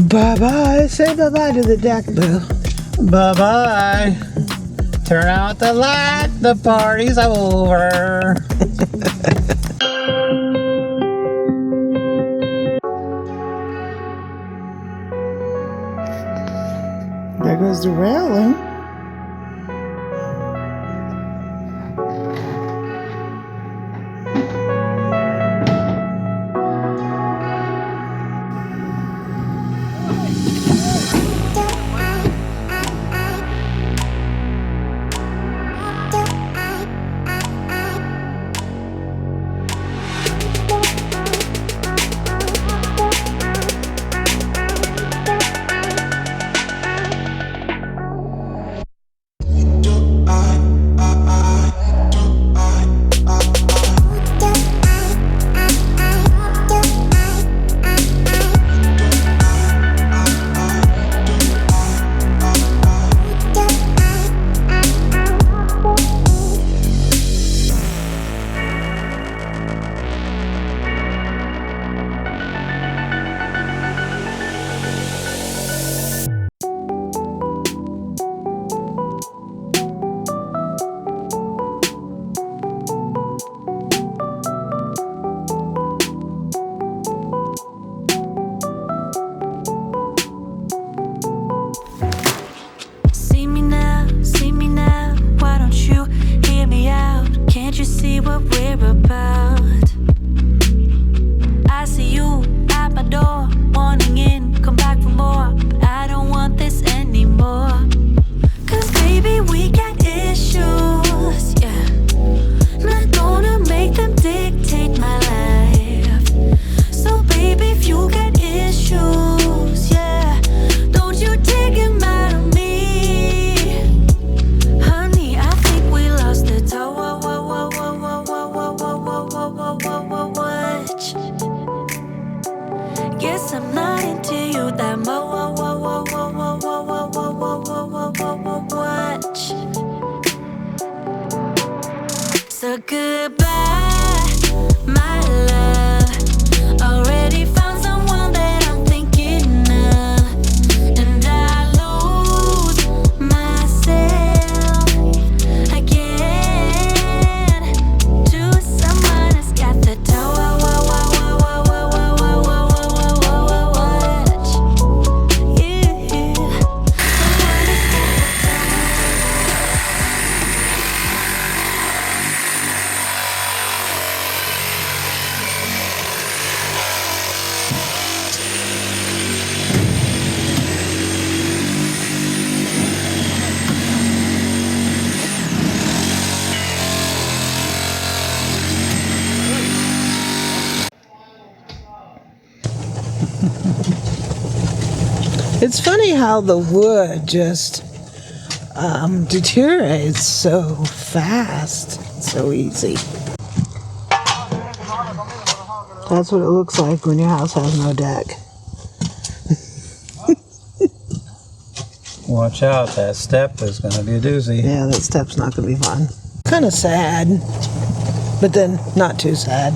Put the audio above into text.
Bye-bye. Say bye-bye to the deck, Boo. Bye-bye. Turn out the light. The party's over. There goes the railing. Guess I'm not into you that much. So goodbye, my love. Already found someone that I'm thinking of, and I lose myself again to someone who's got the dough. It's funny how the wood just deteriorates so fast, so easy. That's what it looks like when your house has no deck. Watch out, that step is going to be a doozy. Yeah, that step's not going to be fun. Kind of sad, but then not too sad.